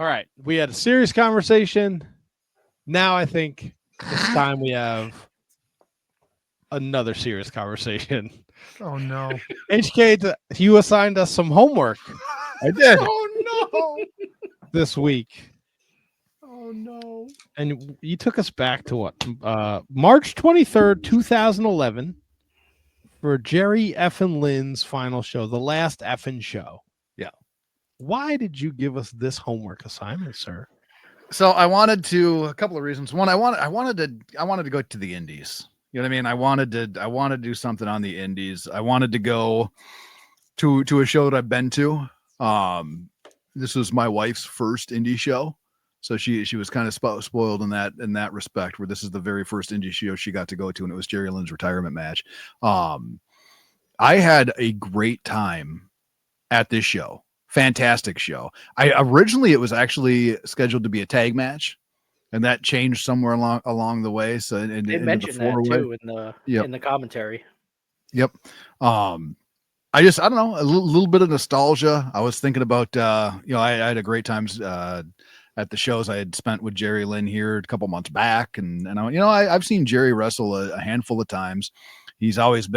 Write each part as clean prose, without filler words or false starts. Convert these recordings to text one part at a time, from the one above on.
All right. We had a serious conversation. Now I think it's time we have another serious conversation. Oh no. HK, you assigned us some homework. I did. Oh no. This week. Oh no. And you took us back to what? March 23rd, 2011 for Jerry effing Lynn's final show, the last effing show. Yeah. Why did you give us this homework assignment, sir? So I wanted to, a couple of reasons. One, I wanted to go to the Indies. You know what I mean? I wanted to do something on the Indies. I wanted to go to a show that I've been to. This was my wife's first indie show. So she was kind of spoiled in that respect, where this is the very first indie show she got to go to, and it was Jerry Lynn's retirement match. I had a great time at this show. Fantastic show. Originally it was actually scheduled to be a tag match, and that changed somewhere along the way. So they mentioned that too in the commentary. Yep. I don't know, a little bit of nostalgia. I was thinking about I had a great times at the shows I had spent with Jerry Lynn here a couple months back, and I've seen Jerry wrestle a handful of times. He was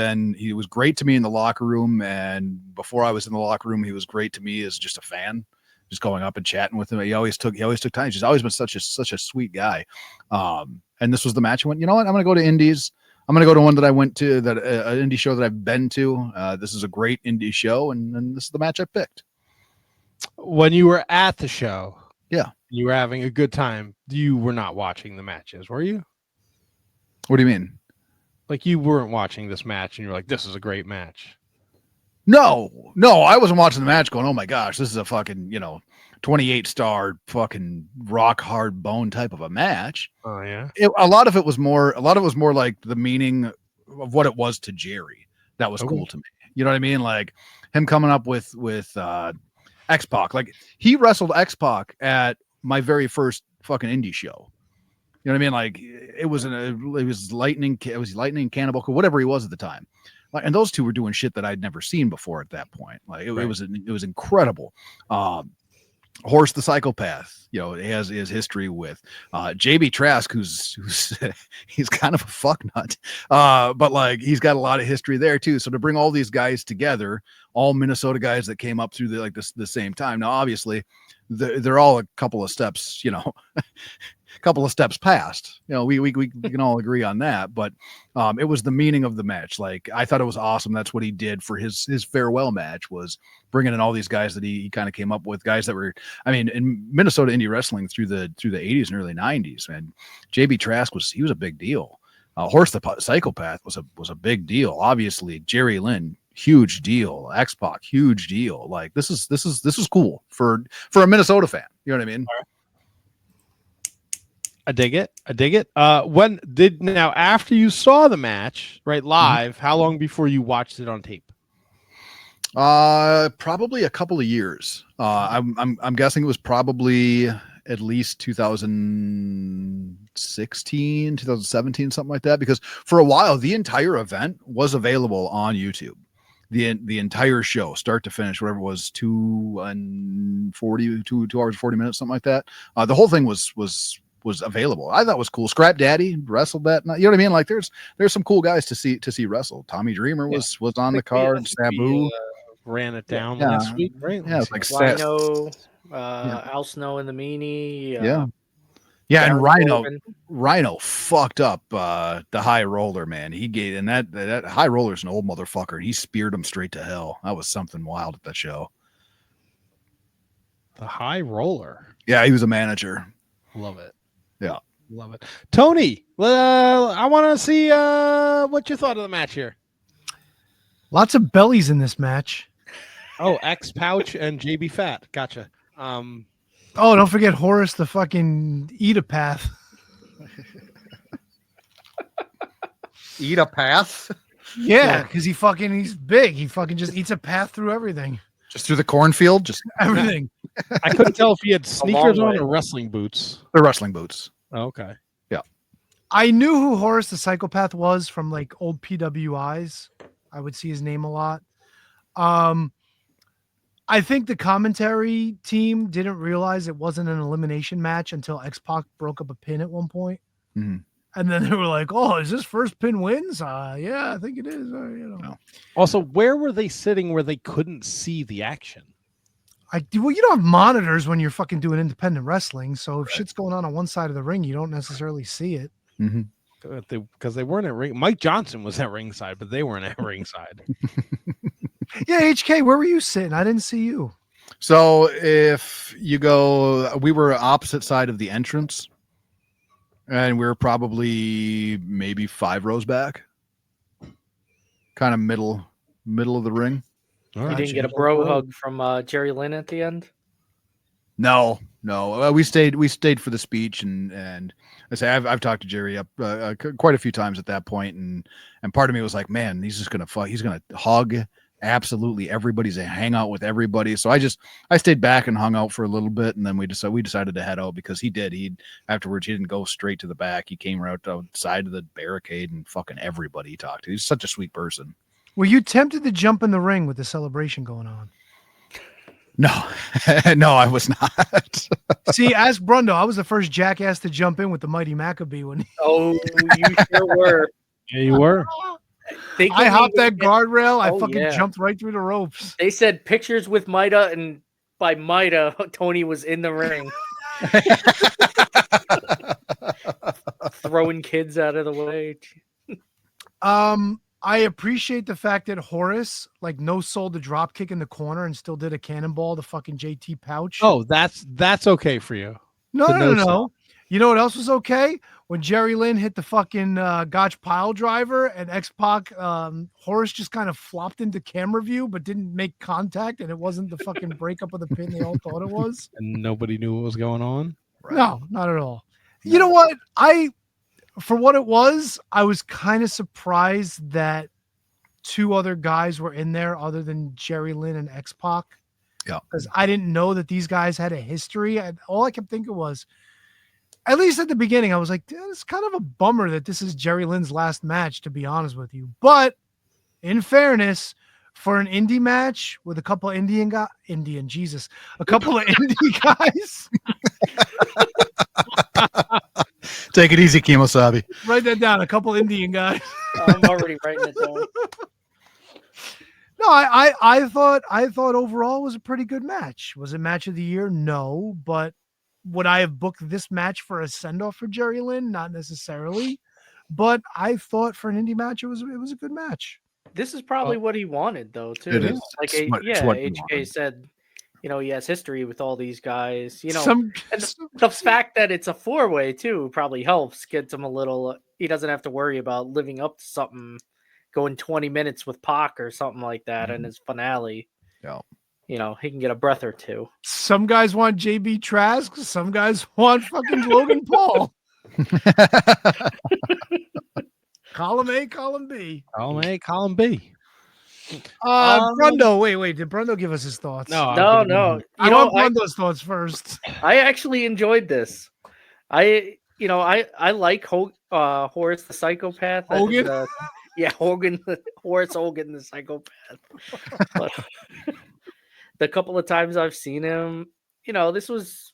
great to me in the locker room, and before I was in the locker room, he was great to me as just a fan, just going up and chatting with him. He always took time. He's always been such a sweet guy. And this was the match. I went, you know what? I'm going to go to Indies. I'm going to go to one that I went to, that an indie show that I've been to. This is a great indie show, and this is the match I picked. When you were at the show, yeah, you were having a good time. You were not watching the matches, were you? What do you mean? Like, you weren't watching this match, and you're like, "This is a great match." No, I wasn't watching the match going, "Oh my gosh, this is a fucking 28-star fucking rock hard bone type of a match." Oh yeah. A lot of it was more like the meaning of what it was to Jerry. That was cool to me. You know what I mean? Like him coming up with X Pac. Like, he wrestled X Pac at my very first fucking indie show. You know what I mean? Like, it was Lightning Cannibal, whatever he was at the time. Like, and those two were doing shit that I'd never seen before at that point. Like, it was incredible. Horace the Psychopath, he has history with JB Trask, who's he's kind of a fucknut, but like, he's got a lot of history there too. So to bring all these guys together, all Minnesota guys that came up through the same time. Now, obviously, they're all a couple of steps, past. We can all agree on that. But it was the meaning of the match. Like, I thought it was awesome. That's what he did for his farewell match, was bringing in all these guys that he kind of came up with, guys that were, in Minnesota indie wrestling through the 80s and early 90s. Man, JB Trask was a big deal. Horace the Psychopath was a big deal. Obviously, Jerry Lynn, huge deal. X Pac, huge deal. Like, this is cool for a Minnesota fan. You know what I mean? I dig it. After you saw the match, right, live, how long before you watched it on tape? Probably a couple of years. I'm guessing it was probably at least 2016, 2017, something like that, because for a while the entire event was available on YouTube. The entire show, start to finish, whatever it was, 2 hours and 40 minutes, something like that. The whole thing was available. I thought it was cool. Scrap Daddy wrestled that night. You know what I mean? Like, there's some cool guys to see wrestle. Tommy Dreamer was on the card. Sabu ran it down last week, right? Yeah, it's like Rhino, Al Snow in the meanie. Yeah, and Rhino fucked up the high roller, man. He gave, and that high roller's an old motherfucker. He speared him straight to hell. That was something wild at that show. The high roller. Yeah, he was a manager. Love it. Yeah. Love it. Tony, I want to see what you thought of the match here. Lots of bellies in this match. Oh, X Pouch and JB Fat. Gotcha. Oh, don't forget Horace the fucking Eat-a-Path. Eat-a-Path? Yeah, because he's big. He fucking just eats a path through everything. Just through the cornfield? Just everything. I couldn't tell if he had sneakers on or wrestling boots. They're wrestling boots. Oh, okay. Yeah. I knew who Horace the Psychopath was from like old PWIs. I would see his name a lot. I think the commentary team didn't realize it wasn't an elimination match until X Pac broke up a pin at one point. Mhm. And then they were like, "Oh, is this first pin wins?" Yeah, I think it is. No. Also, where were they sitting where they couldn't see the action? Well, you don't have monitors when you're fucking doing independent wrestling. So if shit's going on one side of the ring, you don't necessarily see it. Mhm. Because they weren't at ring. Mike Johnson was at ringside, but they weren't at ringside. Yeah, HK, where were you sitting? I didn't see you. So if you go, we were opposite side of the entrance, and we were probably maybe 5 rows back, kind of middle of the ring. All You right. didn't get a bro hug from Jerry Lynn at the end? No. We stayed for the speech, and I say I've talked to Jerry up quite a few times at that point, and part of me was like, man, he's gonna hug absolutely everybody. He's gonna hang out with everybody. So I stayed back and hung out for a little bit, and then we decided to head out because he afterwards he didn't go straight to the back. He came right outside of the barricade and fucking everybody he talked to. He's such a sweet person. Were you tempted to jump in the ring with the celebration going on? No, no, I was not. See, ask Brundo. I was the first jackass to jump in with the Mighty Maccabee when Oh, you sure were. Yeah, you were. I hopped that guardrail. I Oh, fucking yeah. jumped right through the ropes. They said pictures with Maida, and by Maida, Tony was in the ring. Throwing kids out of the way. I appreciate the fact that Horace no sold the drop kick in the corner and still did a cannonball to fucking JT Pouch. Oh, that's okay for you. No. You know what else was okay? When Jerry Lynn hit the fucking Gotch pile driver and X Pac, Horace just kind of flopped into camera view but didn't make contact, and it wasn't the fucking breakup of the pin they all thought it was. And nobody knew what was going on. Right. No, not at all. You know what? For what it was, I was kind of surprised that 2 other guys were in there other than Jerry Lynn and X Pac. Yeah. Because I didn't know that these guys had a history. All I kept thinking was, at least at the beginning, I was like, it's kind of a bummer that this is Jerry Lynn's last match, to be honest with you. But in fairness, for an indie match with a couple of a couple of indie guys. Take it easy, Kimosabi. Write that down. A couple Indian guys. I'm already writing it down. No, I thought overall it was a pretty good match. Was it match of the year? No, but would I have booked this match for a send-off for Jerry Lynn? Not necessarily, but I thought for an indie match it was a good match. This is probably what he wanted, though, too. It is. Like, It's what he HK wanted. said, he has history with all these guys. Some And the fact that it's a 4-way too probably helps, gets him a little. He doesn't have to worry about living up to something, going 20 minutes with Pac or something like that in his finale. Yeah. He can get a breath or two. some guys want JB Trask, some guys want fucking Logan Paul. Column A, column B. Column A, column B. Brundo, wait. Did Brundo give us his thoughts? No. I want Brundo's thoughts first. I actually enjoyed this. I like Horace the Psychopath. Hogan? Horace Hogan the Psychopath. But the couple of times I've seen him, this was.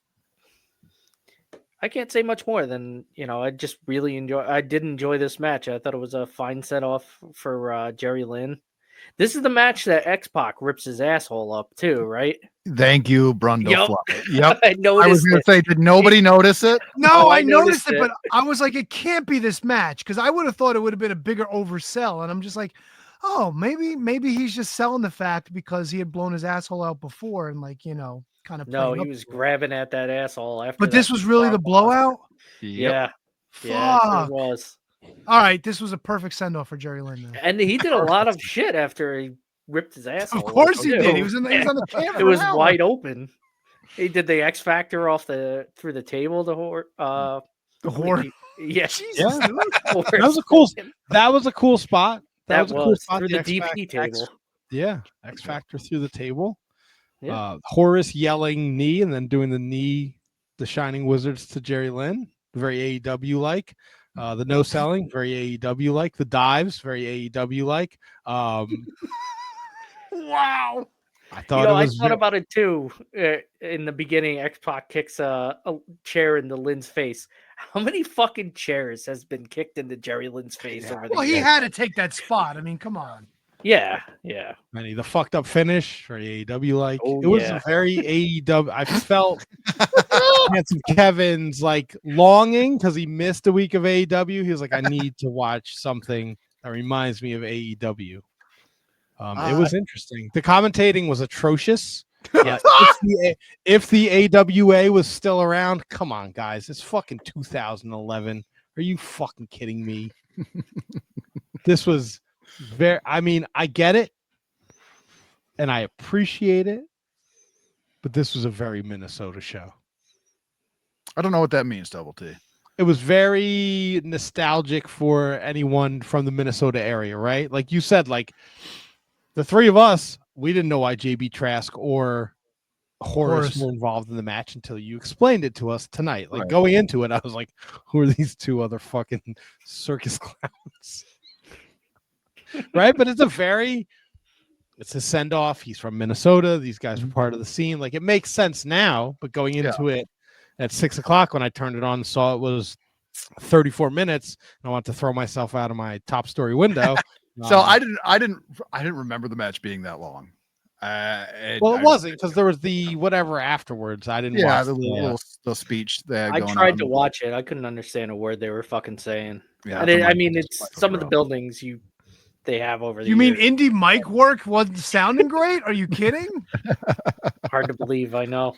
I can't say much more than I just really I did enjoy this match. I thought it was a fine set off for Jerry Lynn. This is the match that X Pac rips his asshole up too, right? Thank you, Brundo. Yep. I noticed. I was going to say, did nobody notice it? No, I noticed noticed it, but I was like, it can't be this match because I would have thought it would have been a bigger oversell, and I'm just like, oh, maybe he's just selling the fact because he had blown his asshole out before and kind of. No, he was grabbing at that asshole after. But this was really the blowout. Yeah, Fuck. yeah, it was. All right, this was a perfect send off for Jerry Lynn. Then. And he did a lot of shit after he ripped his asshole. Of course he too. did. He was on the camera. It was for an hour. wide open. He did the X Factor through the table. The whore. Yeah, Jesus, dude. That was a cool. That was a cool spot. That was a cool spot. through the X DP table. Yeah, X Factor through the table. Yeah. Horace yelling knee and then doing the Shining Wizards to Jerry Lynn, very AEW like. The no selling, very AEW like. The dives, very AEW like. Wow. I thought I it was thought about it too. In the beginning, X Pac kicks a chair into Lynn's face. How many fucking chairs has been kicked into Jerry Lynn's face over the Well, he years? had to take that spot. I mean, come on. Yeah. Manny, the fucked up finish for AEW. Like Oh, it was yeah. a very AEW. I felt Handsome Kevin's like longing because he missed a week of AEW. He was like, I need to watch something that reminds me of AEW. It was interesting. The commentating was atrocious. Yes. If the AWA was still around, come on, guys. It's fucking 2011. Are you fucking kidding me? This was I mean, I get it and I appreciate it, but this was a very Minnesota show. I don't know what that means, Double T. It was very nostalgic for anyone from the Minnesota area, right? Like you said, like the three of us, we didn't know why JB Trask or Horace were involved in the match until you explained it to us tonight. Like going into it, I was like, who are these two other fucking circus clowns? Right? But it's a send-off. He's from Minnesota. These guys were part of the scene. Like it makes sense now, but going into it at 6:00 when I turned it on and saw it was 34 minutes, and I wanted to throw myself out of my top story window. So I didn't remember the match being that long. It wasn't because there was the whatever afterwards. I didn't watch the little speech there. I tried to watch it. I couldn't understand a word they were fucking saying. Yeah, I mean, it's some of the buildings they have over the You mean years. indie mic work wasn't sounding great? Are you kidding? Hard to believe, I know.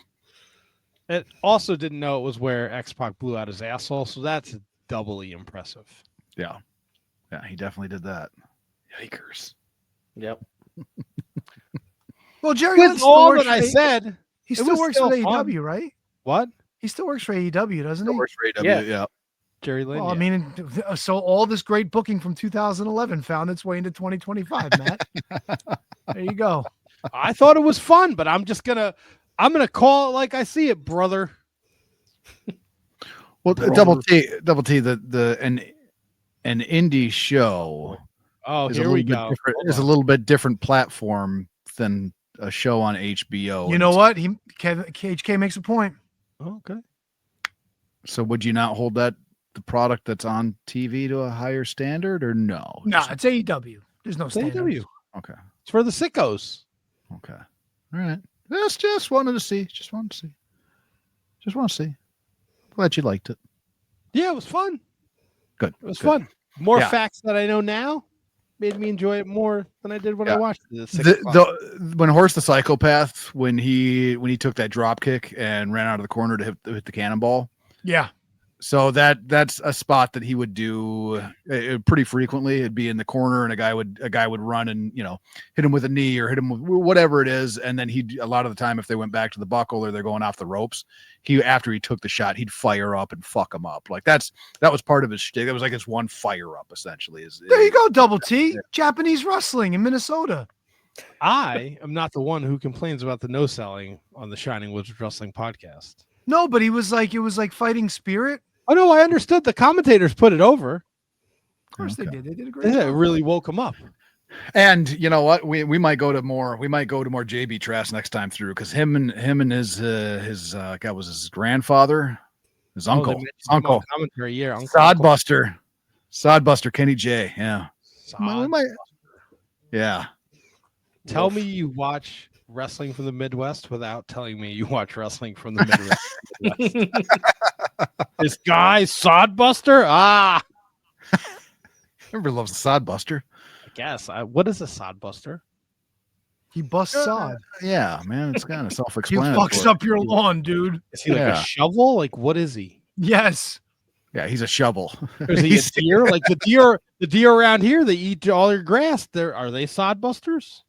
It also didn't know it was where X Pac blew out his asshole, so that's doubly impressive. Yeah, he definitely did that. Yikers! Yep. Well, Jerry With Lynn still all works that I for said, he it still was works still for fun. AEW, right? What? He still works for AEW, doesn't he? Works for AEW, yeah. Jerry Lynn. Well, I mean, so all this great booking from 2011 found its way into 2025, Matt. There you go. I thought it was fun, but I'm gonna call it like I see it, brother. Well, Double T, an indie show. Oh, is here we go. Is a little bit different platform than a show on HBO. You know what? KHK makes a point. Oh, okay. So would you not hold the product that's on TV to a higher standard, or no? No, it's AEW. There's no standard. AEW. Okay. It's for the sickos. Okay. All right. Just wanted to see. Just want to see. Glad you liked it. Yeah, it was fun. Good. It was fun. More Yeah. facts that I know now made me enjoy it more than I did when I watched it. When Horace the Psychopath, when he took that drop kick and ran out of the corner to hit the cannonball. Yeah. So that's a spot that he would do pretty frequently. It'd be in the corner, and a guy would run and hit him with a knee or hit him with whatever it is, and then a lot of the time, if they went back to the buckle or they're going off the ropes, after he took the shot, he'd fire up and fuck him up. Like that was part of his shtick. That was like his one fire up essentially. There you go, Double T. Yeah. Japanese wrestling in Minnesota. I am not the one who complains about the no selling on the Shining Wizards Wrestling podcast. No, but it was like fighting spirit. Oh no, I understood. The commentators put it over. Of course they did. They did a great job. It really woke him up. And you know what? We might go to more JB Trask next time through, because him and his God, was his grandfather, his uncle, commentary, yeah, Sodbuster Kenny J. Yeah. Yeah. Tell me you watch wrestling from the Midwest without telling me you watch wrestling from the Midwest. This guy Sodbuster. Everybody loves a Sodbuster. I guess. What is a Sodbuster? He busts sod. Yeah, man, it's kind of self-explanatory. He fucks up your lawn, dude. Is he like a shovel? Like what is he? Yes. Yeah, he's a shovel. Is he a deer? Like the deer around here, they eat all your grass. Are they Sodbusters?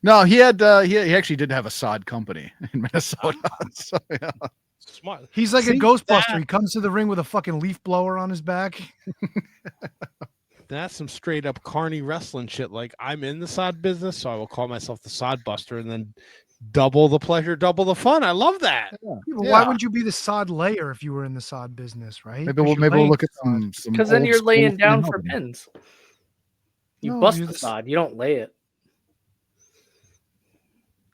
No, he actually did have a sod company in Minnesota. So, yeah. Smart. He's like a Ghostbuster. He comes to the ring with a fucking leaf blower on his back. That's some straight up carny wrestling shit. Like, I'm in the sod business, so I will call myself the Sodbuster, and then double the pleasure, double the fun. I love that. Yeah, but why wouldn't you be the sod layer if you were in the sod business, right? Maybe we'll look at some because then you're laying down for pins. You bust the sod, you don't lay it.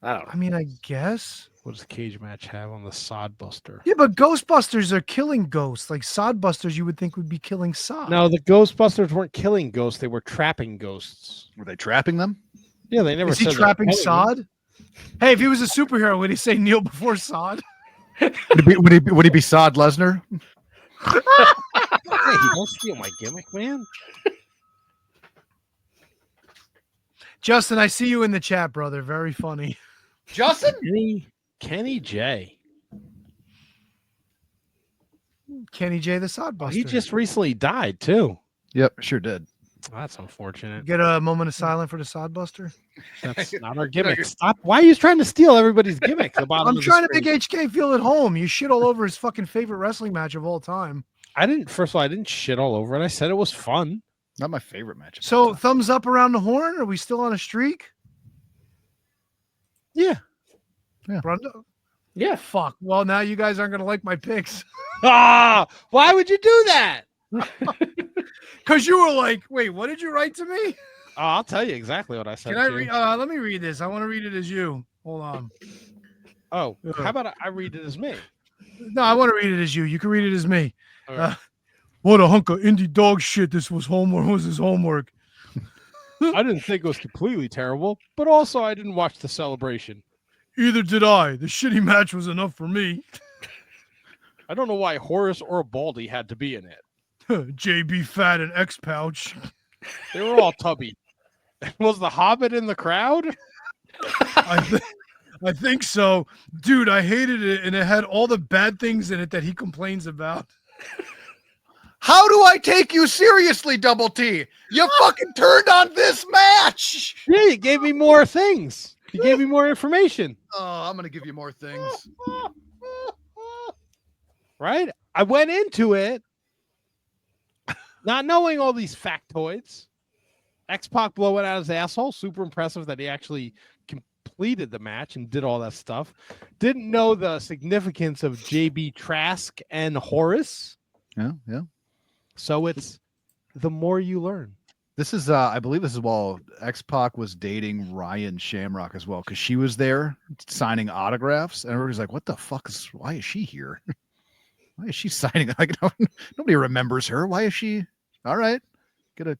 I don't know. I mean, I guess. What does cage match have on the Sodbuster? Yeah, but Ghostbusters are killing ghosts. Like Sodbusters, you would think would be killing Sod. No, the Ghostbusters weren't killing ghosts; they were trapping ghosts. Were they trapping them? Yeah, they never. Is he said they were trapping killing them. Sod? Hey, if he was a superhero, would he say kneel before Sod? Would he be Sod Lesnar? Hey, don't steal my gimmick, man. Justin, I see you in the chat, brother. Very funny. Justin? Kenny J. Kenny J, the Sodbuster. He just recently died too. Yep, sure did. That's unfortunate. Get a moment of silence for the Sodbuster. That's not our gimmick. Stop. Why are you trying to steal everybody's gimmick? I'm trying to make HK feel at home. You shit all over his fucking favorite wrestling match of all time. First of all, I didn't shit all over it. I said it was fun. Not my favorite match. So thumbs up around the horn. Are we still on a streak? Yeah. Brunda? Yeah. Fuck. Well, now you guys aren't going to like my picks. Ah, why would you do that? Because you were like, wait, what did you write to me? Oh, I'll tell you exactly what I said. Can I to you. read? Let me read this. I want to read it as you. Hold on. Oh, how about I read it as me? No, I want to read it as you. You can read it as me. Okay. What a hunk of indie dog shit. This was homework. Was his homework? I didn't think it was completely terrible, but also I didn't watch the celebration. Either did I. The shitty match was enough for me. I don't know why Horace or Baldy had to be in it. JB Fat and X Pouch. They were all tubby. Was the Hobbit in the crowd? I think so. Dude, I hated it, and it had all the bad things in it that he complains about. How do I take you seriously, Double T? You fucking turned on this match. Yeah, you gave me more things. You gave me more information. Oh, I'm gonna give you more things. Right? I went into it not knowing all these factoids. X Pac blowing out his asshole. Super impressive that he actually completed the match and did all that stuff. Didn't know the significance of JB Trask and Horace. Yeah. So it's the more you learn. This is, I believe this is while X Pac was dating Ryan Shamrock as well, because she was there signing autographs, and everybody's like, "What the fuck is? Why is she here? Why is she signing? Like, nobody remembers her. Why is she? All right,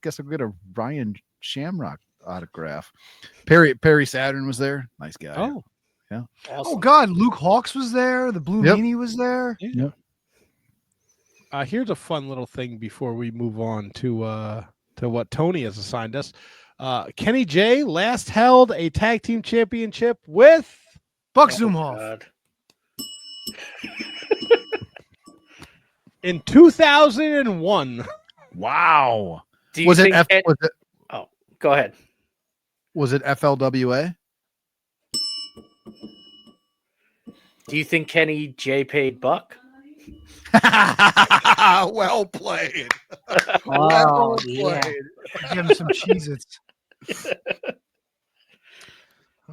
guess I'll get a Ryan Shamrock autograph." Perry Saturn was there. Nice guy. Oh, yeah. Awesome. Oh God, Luke Hawks was there. The Blue Yep. Meanie was there. yeah. Here's a fun little thing before we move on to what Tony has assigned us. Kenny J last held a tag team championship with Buck Oh, Zumhoff. God. in 2001. Wow. Do you Was it, think was go ahead. it FLWA? Do you think Kenny J paid Buck? Well played. Oh, Well played. Give him some Cheez-Its.